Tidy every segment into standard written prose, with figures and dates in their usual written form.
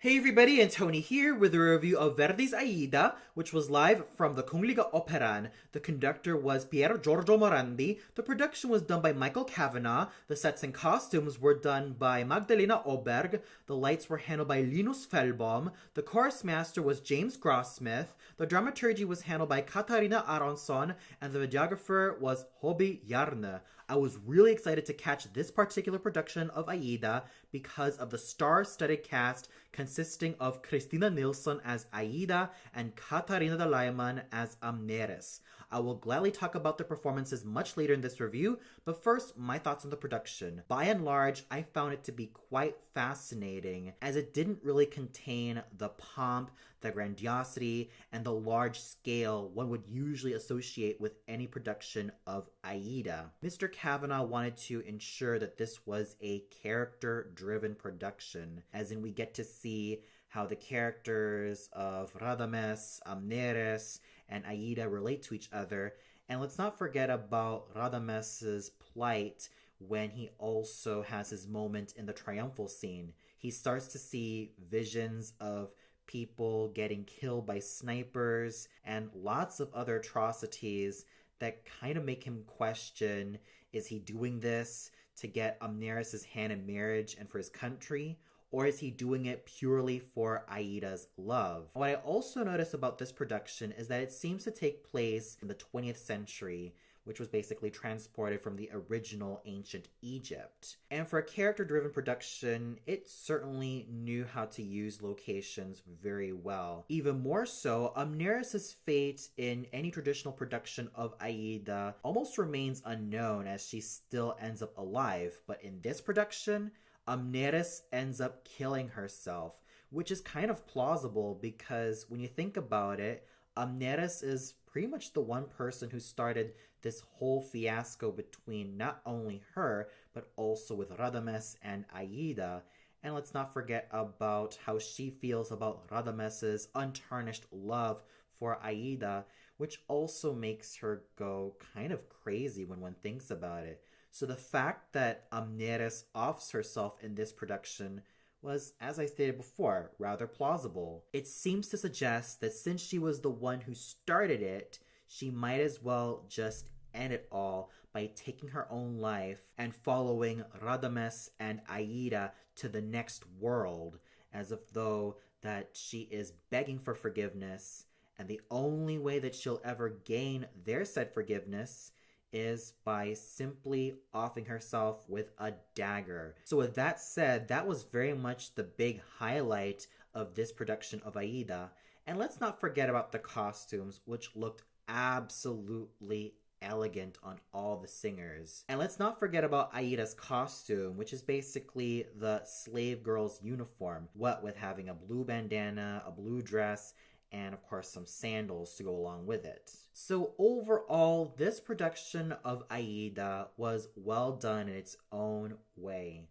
Hey everybody, and Tony here with a review of Verdi's Aida, which was live from the Kungliga Operan. The conductor was Pier Giorgio Morandi. The production was done by Michael Kavanagh. The sets and costumes were done by Magdalena Oberg. The lights were handled by Linus Fellbaum. The chorus master was James Grossmith. The dramaturgy was handled by Katarina Aronsson, and the videographer was Hobby Jarne. I was really excited to catch this particular production of Aida because of the star-studded cast consisting of Christina Nilsson as Aida and Katarina Dalayman as Amneris. I will gladly talk about the performances much later in this review, but first, my thoughts on the production. By and large, I found it to be quite fascinating, as it didn't really contain the pomp, the grandiosity, and the large scale one would usually associate with any production of Aida. Mr. Kavanagh wanted to ensure that this was a character-driven production, as in we get to see how the characters of Radames, Amneris, and Aida relate to each other. And let's not forget about Radames's plight when he also has his moment in the triumphal scene. He starts to see visions of people getting killed by snipers and lots of other atrocities that kind of make him question, is he doing this to get Amneris' hand in marriage and for his country? Or is he doing it purely for Aida's love? What I also noticed about this production is that it seems to take place in the 20th century, which was basically transported from the original ancient Egypt. And for a character-driven production, it certainly knew how to use locations very well. Even more so, Amneris' fate in any traditional production of Aida almost remains unknown, as she still ends up alive. But in this production, Amneris ends up killing herself, which is kind of plausible because when you think about it, Amneris is pretty much the one person who started this whole fiasco between not only her, but also with Radames and Aida. And let's not forget about how she feels about Radames's untarnished love for Aida, which also makes her go kind of crazy when one thinks about it. So the fact that Amneris offs herself in this production was, as I stated before, rather plausible. It seems to suggest that since she was the one who started it, she might as well just end it all by taking her own life and following Radames and Aida to the next world, as if though that she is begging for forgiveness, and the only way that she'll ever gain their said forgiveness is by simply offing herself with a dagger. So with that said, that was very much the big highlight of this production of Aida. And let's not forget about the costumes, which looked absolutely elegant on all the singers. And let's not forget about Aida's costume, which is basically the slave girl's uniform, what with having a blue bandana, a blue dress, and of course some sandals to go along with it. So overall, this production of Aida was well done in its own way.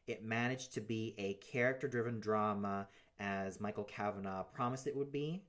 It managed to be a character-driven drama, as Michael Kavanagh promised it would be,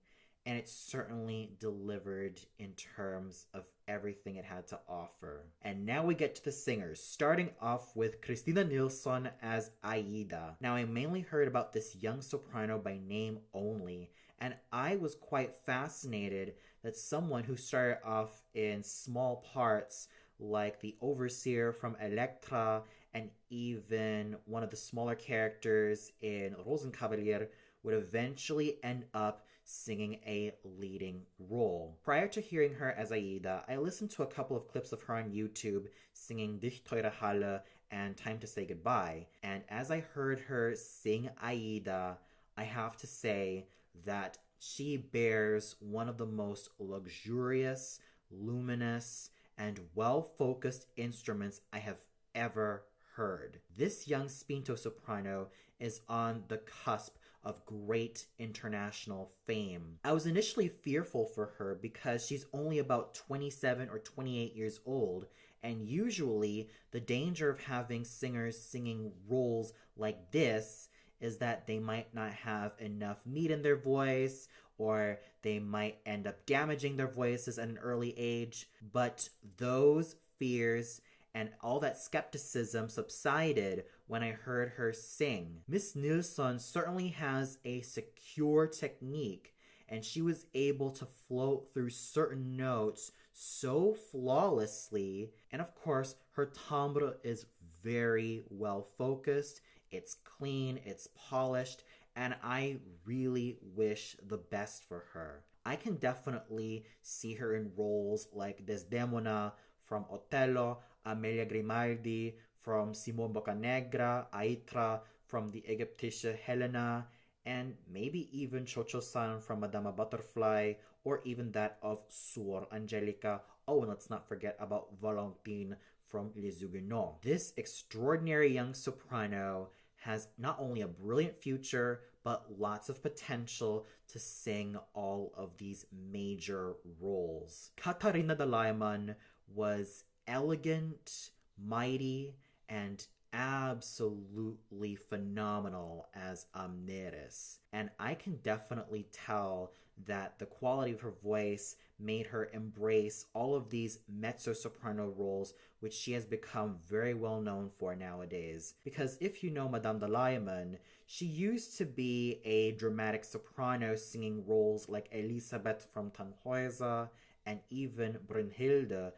and it certainly delivered in terms of everything it had to offer. And now we get to the singers, starting off with Christina Nilsson as Aida. Now, I mainly heard about this young soprano by name only, and I was quite fascinated that someone who started off in small parts like the overseer from Elektra and even one of the smaller characters in Rosenkavalier would eventually end up singing a leading role. Prior to hearing her as Aida, I listened to a couple of clips of her on YouTube singing Dich teure Halle and Time to Say Goodbye, and as I heard her sing Aida, I have to say that she bears one of the most luxurious, luminous, and well-focused instruments I have ever heard. This young spinto soprano is on the cusp of great international fame. I was initially fearful for her because she's only about 27 or 28 years old, and usually the danger of having singers singing roles like this is that they might not have enough meat in their voice, or they might end up damaging their voices at an early age. But those fears and all that skepticism subsided when I heard her sing. Miss Nilsson certainly has a secure technique, and she was able to float through certain notes so flawlessly. And of course, her timbre is very well focused, it's clean, it's polished, and I really wish the best for her. I can definitely see her in roles like Desdemona from Otello, Amelia Grimaldi from Simon Boccanegra, Aitra from the Egyptische Helena, and maybe even Cho-Cho-san from Madame Butterfly, or even that of Suor Angelica. Oh, and let's not forget about Valentine from Les Huguenots. This extraordinary young soprano has not only a brilliant future, but lots of potential to sing all of these major roles. Katarina Dalayman was elegant, mighty, and absolutely phenomenal as Amneris. And I can definitely tell that the quality of her voice made her embrace all of these mezzo-soprano roles, which she has become very well known for nowadays. Because if you know Madame Dalayman, she used to be a dramatic soprano singing roles like Elisabeth from Tannhäuser and even Brünnhilde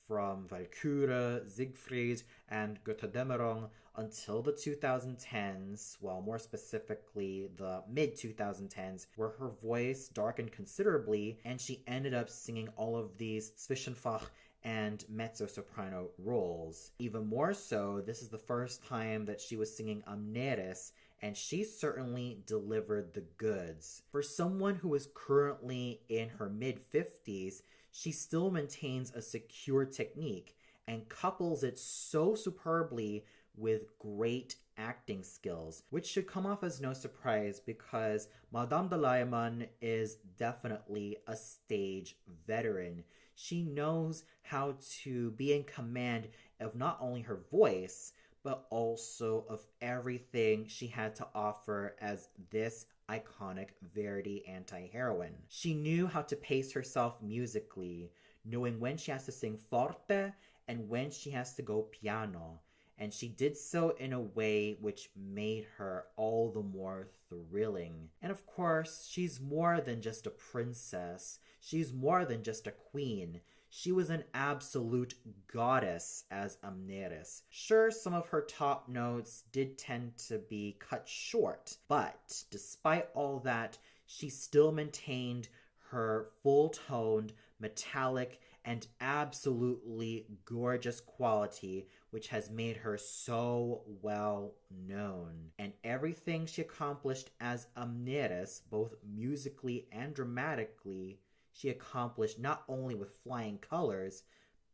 from Walküre, Siegfried, and Götterdämmerung until the 2010s, well, more specifically the mid-2010s, where her voice darkened considerably and she ended up singing all of these Zwischenfach and mezzo-soprano roles. Even more so, this is the first time that she was singing Amneris, and she certainly delivered the goods. For someone who is currently in her mid-50s, she still maintains a secure technique and couples it so superbly with great acting skills, which should come off as no surprise because Madame Dalayman is definitely a stage veteran. She knows how to be in command of not only her voice, but also of everything she had to offer as this iconic Verdi anti-heroine. She knew how to pace herself musically, knowing when she has to sing forte and when she has to go piano, and she did so in a way which made her all the more thrilling. And of course, she's more than just a princess. She's more than just a queen. She was an absolute goddess as Amneris. Sure, some of her top notes did tend to be cut short, but despite all that, she still maintained her full-toned, metallic, and absolutely gorgeous quality, which has made her so well known. And everything she accomplished as Amneris, both musically and dramatically, she accomplished not only with flying colors,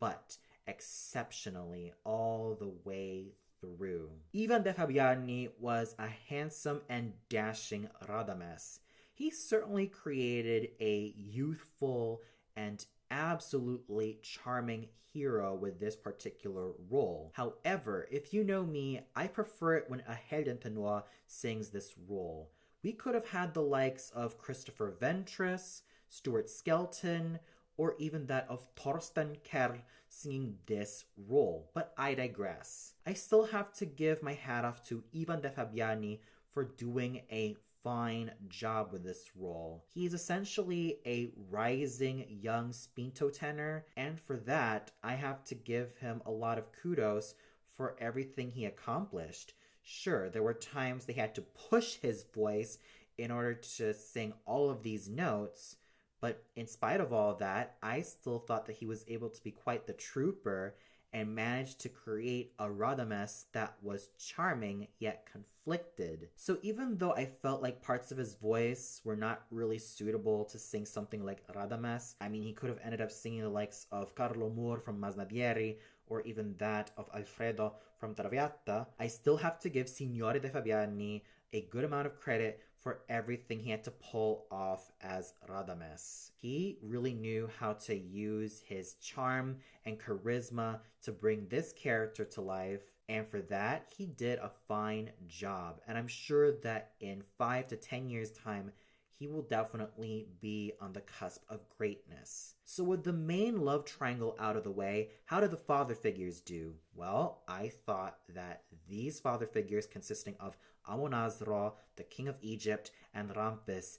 but exceptionally all the way through. Ivan de Fabiani was a handsome and dashing Radames. He certainly created a youthful and absolutely charming hero with this particular role. However, if you know me, I prefer it when a Heldentenoir sings this role. We could have had the likes of Christopher Ventris, Stuart Skelton, or even that of Thorsten Kerr singing this role, but I digress. I still have to give my hat off to Ivan de Fabiani for doing a fine job with this role. He's essentially a rising young spinto tenor, and for that, I have to give him a lot of kudos for everything he accomplished. Sure, there were times they had to push his voice in order to sing all of these notes, but in spite of all that, I still thought that he was able to be quite the trooper and managed to create a Radames that was charming yet conflicted. So even though I felt like parts of his voice were not really suitable to sing something like Radames, I mean, he could have ended up singing the likes of Carlo Moore from Masnadieri, or even that of Alfredo from Traviata, I still have to give Signore de Fabiani a good amount of credit for everything he had to pull off as Radames. He really knew how to use his charm and charisma to bring this character to life, and for that, he did a fine job. And I'm sure that in 5 to 10 years' time, he will definitely be on the cusp of greatness. So with the main love triangle out of the way, how do the father figures do? Well, I thought that these father figures consisting of Amonasro, the king of Egypt, and Ramphis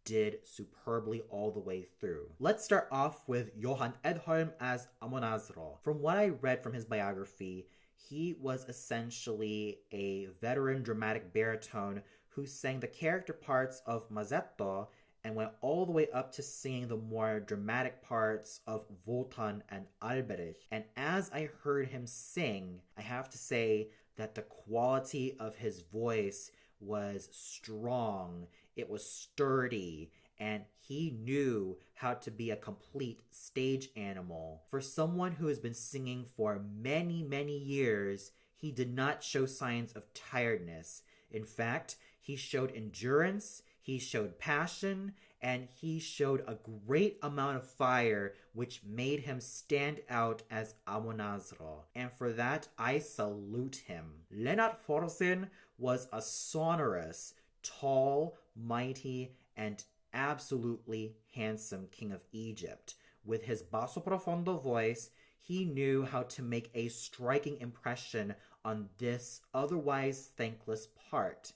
did superbly all the way through. Let's start off with Johan Edholm as Amonasro. From what I read from his biography, he was essentially a veteran dramatic baritone who sang the character parts of Mazzetto and went all the way up to singing the more dramatic parts of Wotan and Alberich. And as I heard him sing, I have to say that the quality of his voice was strong, it was sturdy, and he knew how to be a complete stage animal. For someone who has been singing for many, many years, he did not show signs of tiredness. In fact, he showed endurance, he showed passion, and he showed a great amount of fire, which made him stand out as Amonasro. And for that, I salute him. Lennart Forsen was a sonorous, tall, mighty, and absolutely handsome king of Egypt. With his basso profondo voice, he knew how to make a striking impression on this otherwise thankless part.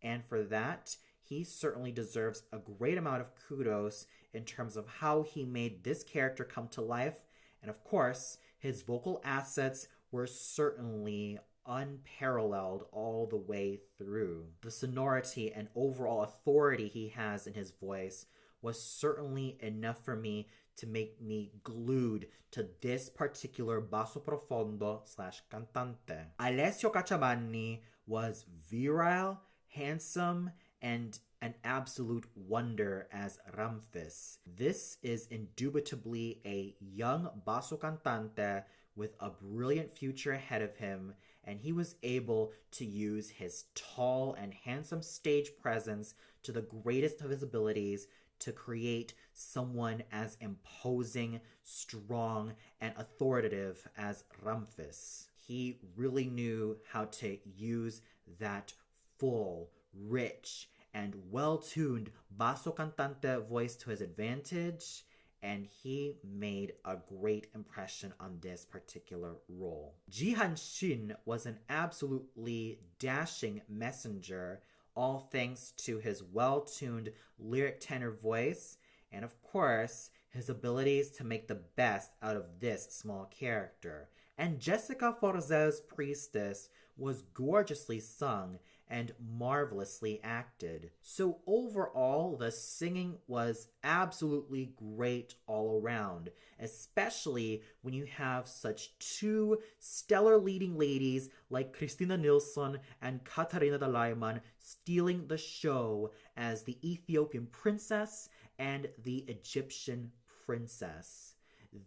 And for that, he certainly deserves a great amount of kudos in terms of how he made this character come to life. And of course, his vocal assets were certainly unparalleled all the way through. The sonority and overall authority he has in his voice was certainly enough for me to make me glued to this particular basso profondo / cantante. Alessio Cacciamanni was virile, handsome, and an absolute wonder as Ramphis. This is indubitably a young basso cantante with a brilliant future ahead of him, and he was able to use his tall and handsome stage presence to the greatest of his abilities to create someone as imposing, strong, and authoritative as Ramphis. He really knew how to use that full, rich, and well-tuned basso cantante voice to his advantage, and he made a great impression on this particular role. Jihan Shin was an absolutely dashing messenger, all thanks to his well-tuned lyric tenor voice, and of course, his abilities to make the best out of this small character. And Jessica Forzel's priestess was gorgeously sung and marvelously acted. So overall, the singing was absolutely great all around, especially when you have such two stellar leading ladies like Christina Nilsson and Katarina Dalayman stealing the show as the Ethiopian princess and the Egyptian princess.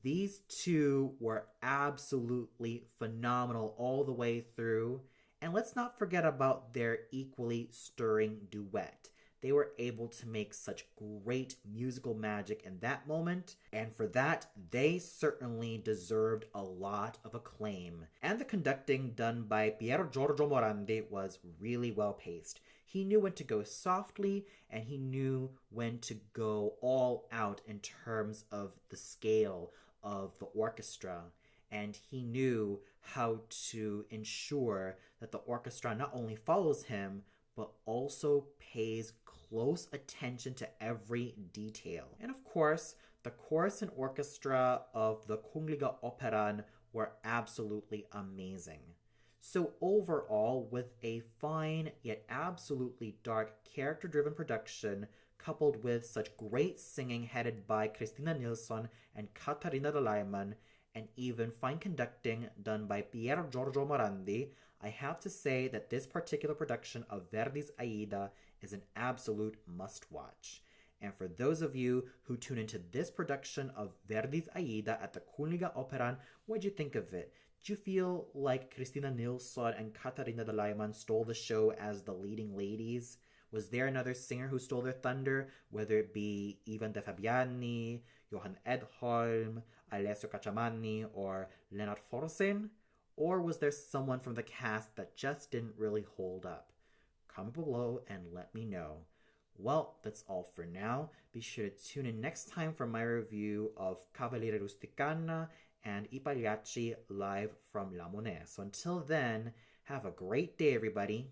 These two were absolutely phenomenal all the way through. And let's not forget about their equally stirring duet. They were able to make such great musical magic in that moment, and for that, they certainly deserved a lot of acclaim. And the conducting done by Pier Giorgio Morandi was really well paced. He knew when to go softly, and he knew when to go all out in terms of the scale of the orchestra. And he knew how to ensure that the orchestra not only follows him, but also pays close attention to every detail. And of course, the chorus and orchestra of the Kungliga Operan were absolutely amazing. So overall, with a fine yet absolutely dark character-driven production, coupled with such great singing headed by Christina Nilsson and Katarina Dalayman, and even fine conducting done by Pier Giorgio Morandi, I have to say that this particular production of Verdi's Aida is an absolute must-watch. And for those of you who tune into this production of Verdi's Aida at the Kungliga Operan, what did you think of it? Did you feel like Christina Nilsson and Katarina Dalayman stole the show as the leading ladies? Was there another singer who stole their thunder, whether it be Ivan De Fabiani, Johan Edholm, Alessio Cacciamanni, or Lennart Forsen? Or was there someone from the cast that just didn't really hold up? Comment below and let me know. Well, that's all for now. Be sure to tune in next time for my review of Cavalleria Rusticana and I Pagliacci live from La Monnaie. So until then, have a great day, everybody.